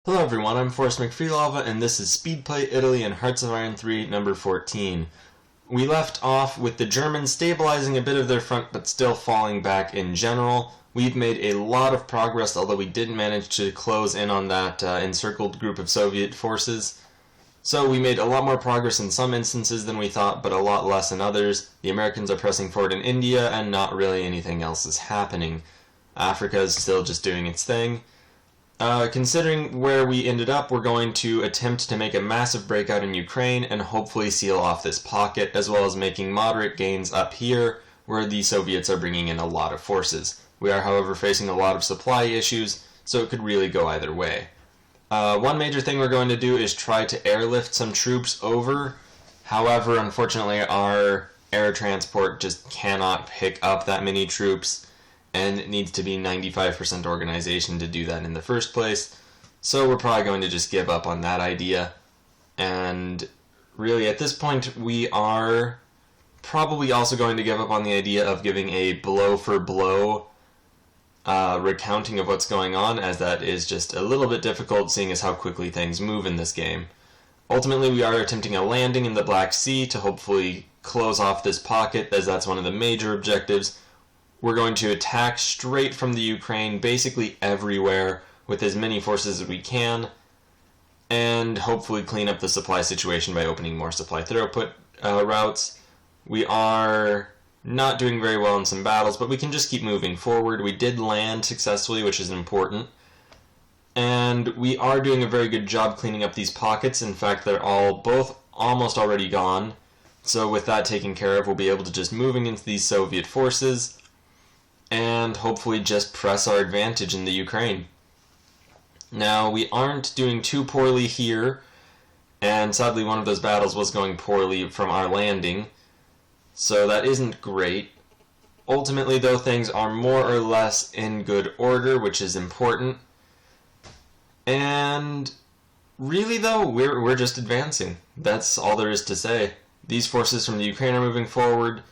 Hello everyone, I'm Forrest McFreelava, and this is Speedplay Italy and Hearts of Iron 3, number 14. We left off with the Germans stabilizing a bit of their front, but still falling back in general. We've made a lot of progress, although we didn't manage to close in on that encircled group of Soviet forces. So we made a lot more progress in some instances than we thought, but a lot less in others. The Americans are pressing forward in India, and not really anything else is happening. Africa is still just doing its thing. Considering where we ended up, we're going to attempt to make a massive breakout in Ukraine and hopefully seal off this pocket, as well as making moderate gains up here, where the Soviets are bringing in a lot of forces. We are, however, facing a lot of supply issues, so it could really go either way. One major thing we're going to do is try to airlift some troops over. However, unfortunately, our air transport just cannot pick up that many troops, and it needs to be 95% organization to do that in the first place. So we're probably going to just give up on that idea. And really, at this point, we are probably also going to give up on the idea of giving a blow-for-blow recounting of what's going on, as that is just a little bit difficult, seeing as how quickly things move in this game. Ultimately, we are attempting a landing in the Black Sea to hopefully close off this pocket, as that's one of the major objectives. We're going to attack straight from the Ukraine, basically everywhere, with as many forces as we can, and hopefully clean up the supply situation by opening more supply throughput routes. We are not doing very well in some battles, but we can just keep moving forward. We did land successfully, which is important. And we are doing a very good job cleaning up these pockets. In fact, they're both almost already gone. So with that taken care of, we'll be able to just moving into these Soviet forces and hopefully just press our advantage in the Ukraine. Now, we aren't doing too poorly here, and sadly one of those battles was going poorly from our landing, so that isn't great. Ultimately, though, things are more or less in good order, which is important. And really, though, we're just advancing. That's all there is to say. These forces from the Ukraine are moving forward.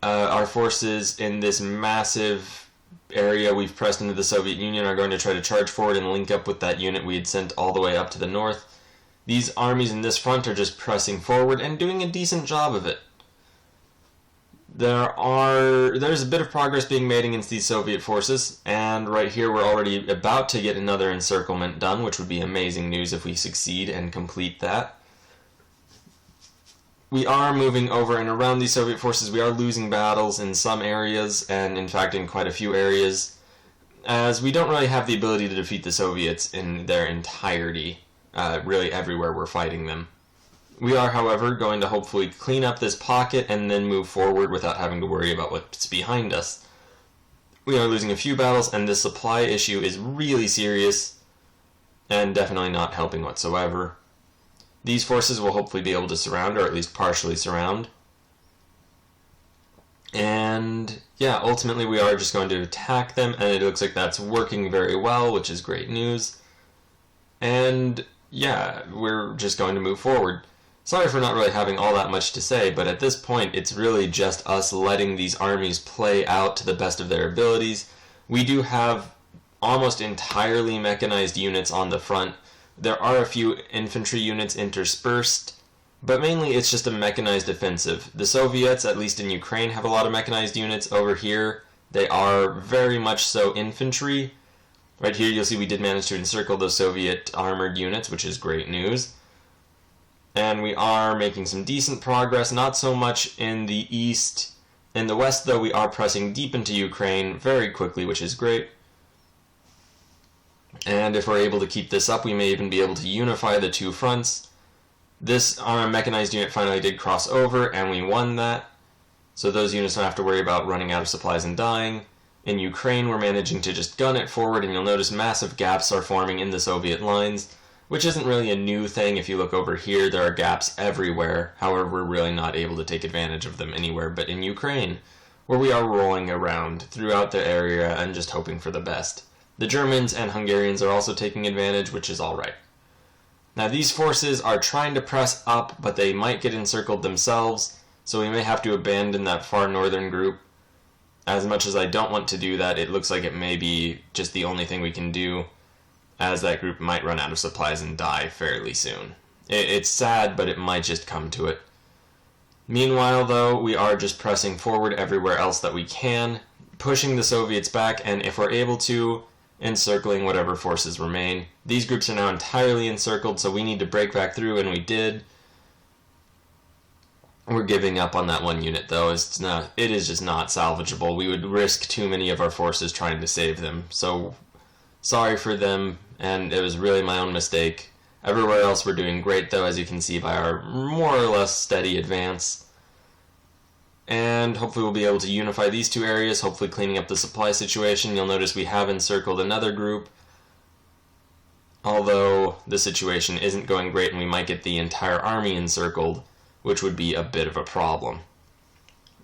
Our forces in this massive area we've pressed into the Soviet Union are going to try to charge forward and link up with that unit we had sent all the way up to the north. These armies in this front are just pressing forward and doing a decent job of it. There's a bit of progress being made against these Soviet forces, and right here we're already about to get another encirclement done, which would be amazing news if we succeed and complete that. We are moving over and around these Soviet forces. We are losing battles in some areas, and in fact in quite a few areas, as we don't really have the ability to defeat the Soviets in their entirety, really everywhere we're fighting them. We are, however, going to hopefully clean up this pocket and then move forward without having to worry about what's behind us. We are losing a few battles, and this supply issue is really serious and definitely not helping whatsoever. These forces will hopefully be able to surround, or at least partially surround. And yeah, ultimately we are just going to attack them, and it looks like that's working very well, which is great news. And yeah, we're just going to move forward. Sorry for not really having all that much to say, but at this point it's really just us letting these armies play out to the best of their abilities. We do have almost entirely mechanized units on the front. There are a few infantry units interspersed, but mainly it's just a mechanized offensive. The Soviets, at least in Ukraine, have a lot of mechanized units. Over here, they are very much so infantry. Right here, you'll see we did manage to encircle those Soviet armored units, which is great news. And we are making some decent progress, not so much in the east. In the west, though, we are pressing deep into Ukraine very quickly, which is great. And if we're able to keep this up, we may even be able to unify the two fronts. This our mechanized unit finally did cross over, and we won that. So those units don't have to worry about running out of supplies and dying. In Ukraine, we're managing to just gun it forward, and you'll notice massive gaps are forming in the Soviet lines, which isn't really a new thing. If you look over here, there are gaps everywhere. However, we're really not able to take advantage of them anywhere but in Ukraine, where we are rolling around throughout the area and just hoping for the best. The Germans and Hungarians are also taking advantage, which is alright. Now these forces are trying to press up, but they might get encircled themselves, so we may have to abandon that far northern group. As much as I don't want to do that, it looks like it may be just the only thing we can do. as that group might run out of supplies and die fairly soon. It's sad, but it might just come to it. Meanwhile, though, we are just pressing forward everywhere else that we can, pushing the Soviets back, and if we're able to, encircling whatever forces remain. These groups are now entirely encircled, so we need to break back through, and we did. We're giving up on that one unit, though. It is just not salvageable. We would risk too many of our forces trying to save them. So, sorry for them, and it was really my own mistake. Everywhere else we're doing great, though, as you can see by our more or less steady advance. And hopefully we'll be able to unify these two areas, hopefully cleaning up the supply situation. You'll notice we have encircled another group, although the situation isn't going great and we might get the entire army encircled, which would be a bit of a problem,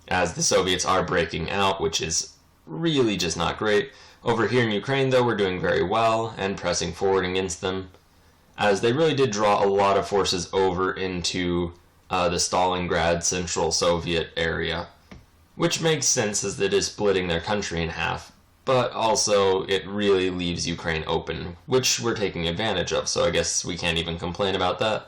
as the Soviets are breaking out, which is really just not great. Over here in Ukraine, though, we're doing very well and pressing forward against them, as they really did draw a lot of forces over into the Stalingrad Central Soviet area, which makes sense as it is splitting their country in half, but also it really leaves Ukraine open, which we're taking advantage of, so I guess we can't even complain about that.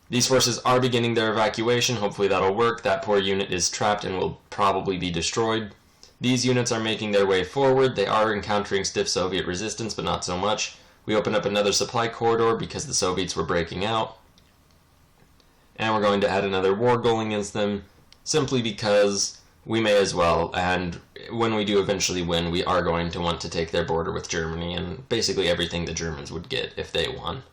These forces are beginning their evacuation. Hopefully that'll work. That poor unit is trapped and will probably be destroyed. These units are making their way forward. They are encountering stiff Soviet resistance, but not so much. We open up another supply corridor because the Soviets were breaking out. And we're going to add another war goal against them, simply because we may as well. And when we do eventually win, we are going to want to take their border with Germany and basically everything the Germans would get if they won.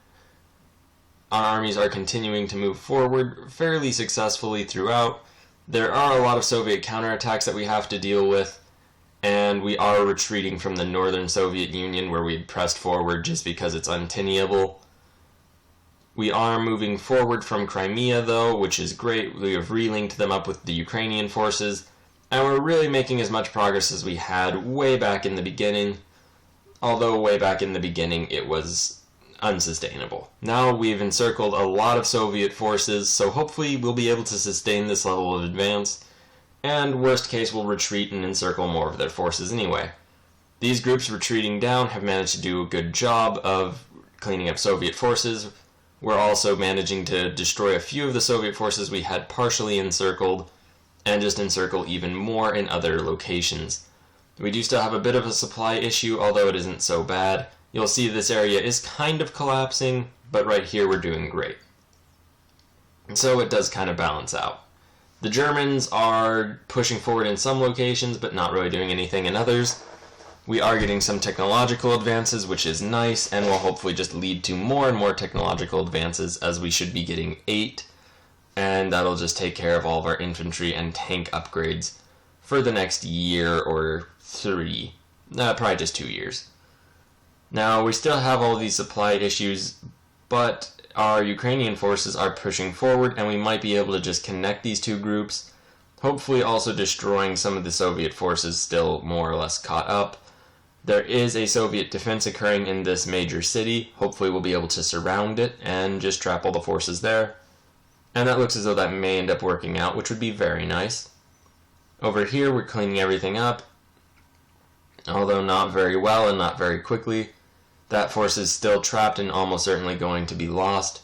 Our armies are continuing to move forward fairly successfully throughout. There are a lot of Soviet counterattacks that we have to deal with, and we are retreating from the northern Soviet Union where we'd pressed forward just because it's untenable. We are moving forward from Crimea, though, which is great. We have relinked them up with the Ukrainian forces, and we're really making as much progress as we had way back in the beginning, although way back in the beginning it was unsustainable. Now we've encircled a lot of Soviet forces, so hopefully we'll be able to sustain this level of advance, and worst case we'll retreat and encircle more of their forces anyway. These groups retreating down have managed to do a good job of cleaning up Soviet forces. We're also managing to destroy a few of the Soviet forces we had partially encircled, and just encircle even more in other locations. We do still have a bit of a supply issue, although it isn't so bad. You'll see this area is kind of collapsing, but right here we're doing great. So it does kind of balance out. The Germans are pushing forward in some locations, but not really doing anything in others. We are getting some technological advances, which is nice, and will hopefully just lead to more and more technological advances, as we should be getting 8, and that'll just take care of all of our infantry and tank upgrades for the next year or 3. Probably just 2 years. Now, we still have all these supply issues, but our Ukrainian forces are pushing forward, and we might be able to just connect these two groups, hopefully also destroying some of the Soviet forces still more or less caught up. There is a Soviet defense occurring in this major city. Hopefully we'll be able to surround it and just trap all the forces there. And that looks as though that may end up working out, which would be very nice. Over here we're cleaning everything up, although not very well and not very quickly. That force is still trapped and almost certainly going to be lost.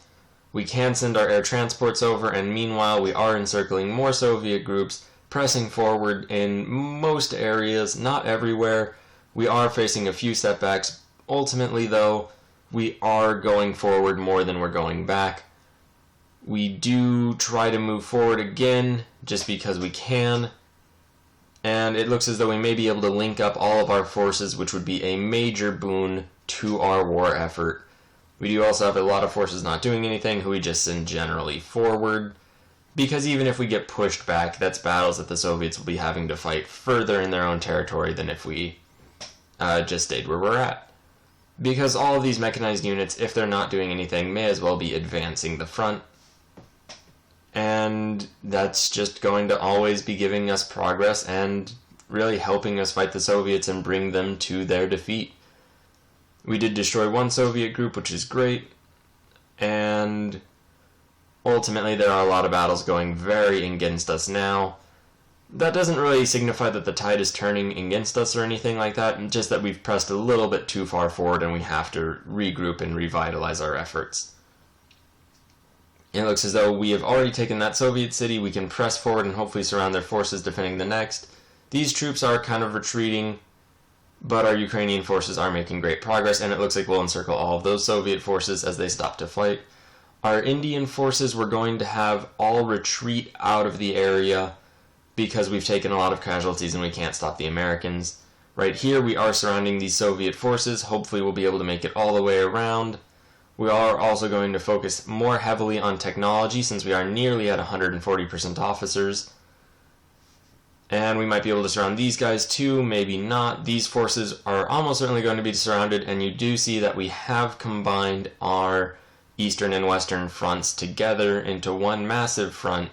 We can send our air transports over, and meanwhile we are encircling more Soviet groups, pressing forward in most areas, not everywhere. We are facing a few setbacks. Ultimately, though, we are going forward more than we're going back. We do try to move forward again, just because we can, and it looks as though we may be able to link up all of our forces, which would be a major boon to our war effort. We do also have a lot of forces not doing anything, who we just send generally forward, because even if we get pushed back, that's battles that the Soviets will be having to fight further in their own territory than if we just stayed where we're at. Because all of these mechanized units, if they're not doing anything, may as well be advancing the front, and that's just going to always be giving us progress and really helping us fight the Soviets and bring them to their defeat. We did destroy one Soviet group, which is great, and ultimately there are a lot of battles going very against us now. That doesn't really signify that the tide is turning against us or anything like that, just that we've pressed a little bit too far forward and we have to regroup and revitalize our efforts. It looks as though we have already taken that Soviet city. We can press forward and hopefully surround their forces defending the next. These troops are kind of retreating, but our Ukrainian forces are making great progress, and it looks like we'll encircle all of those Soviet forces as they stop to fight. Our Indian forces we're going to have all retreat out of the area because we've taken a lot of casualties and we can't stop the Americans. Right here we are surrounding these Soviet forces. Hopefully we'll be able to make it all the way around. We are also going to focus more heavily on technology since we are nearly at 140% officers. And we might be able to surround these guys too, maybe not. These forces are almost certainly going to be surrounded, and you do see that we have combined our eastern and western fronts together into one massive front.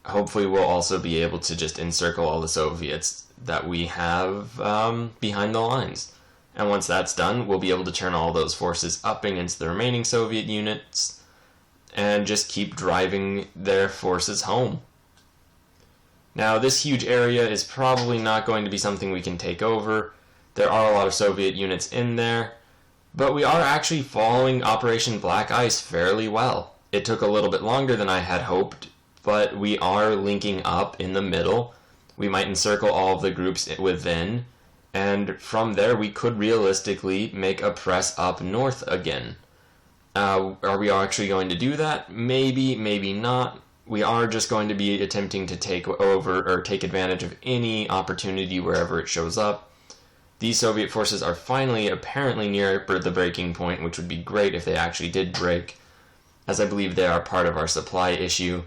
Hopefully we'll also be able to just encircle all the Soviets that we have behind the lines. And once that's done, we'll be able to turn all those forces up against the remaining Soviet units and just keep driving their forces home. Now, this huge area is probably not going to be something we can take over. There are a lot of Soviet units in there, but we are actually following Operation Black Ice fairly well. It took a little bit longer than I had hoped, but we are linking up in the middle. We might encircle all of the groups within, and from there we could realistically make a press up north again. Are we actually going to do that? Maybe, maybe not. We are just going to be attempting to take over or take advantage of any opportunity wherever it shows up. These Soviet forces are finally apparently near the breaking point, which would be great if they actually did break, as I believe they are part of our supply issue.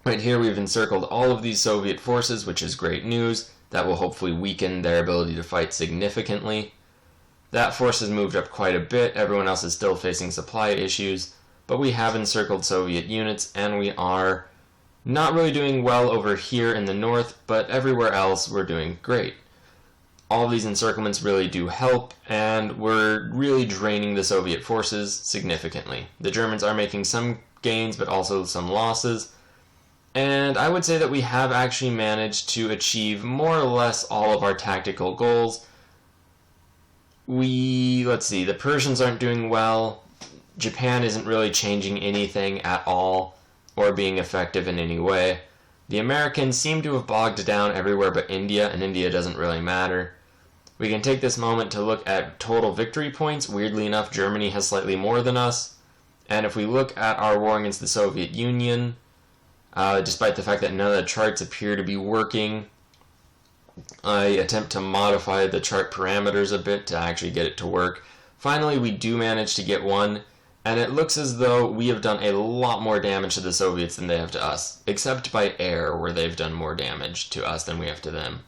Right here we've encircled all of these Soviet forces, which is great news. That will hopefully weaken their ability to fight significantly. That force has moved up quite a bit. Everyone else is still facing supply issues, but we have encircled Soviet units, and we are not really doing well over here in the north, but everywhere else we're doing great. All of these encirclements really do help, and we're really draining the Soviet forces significantly. The Germans are making some gains, but also some losses. And I would say that we have actually managed to achieve more or less all of our tactical goals. Let's see, the Persians aren't doing well. Japan isn't really changing anything at all or being effective in any way. The Americans seem to have bogged down everywhere but India, and India doesn't really matter. We can take this moment to look at total victory points. Weirdly enough, Germany has slightly more than us. And if we look at our war against the Soviet Union, despite the fact that none of the charts appear to be working, I attempt to modify the chart parameters a bit to actually get it to work. Finally, we do manage to get one, and it looks as though we have done a lot more damage to the Soviets than they have to us, except by air, where they've done more damage to us than we have to them.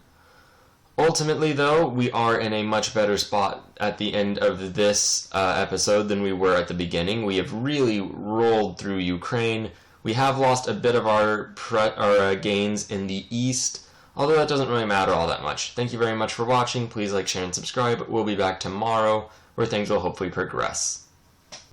Ultimately, though, we are in a much better spot at the end of this episode than we were at the beginning. We have really rolled through Ukraine. We have lost a bit of our gains in the east, although that doesn't really matter all that much. Thank you very much for watching. Please like, share, and subscribe. We'll be back tomorrow, where things will hopefully progress.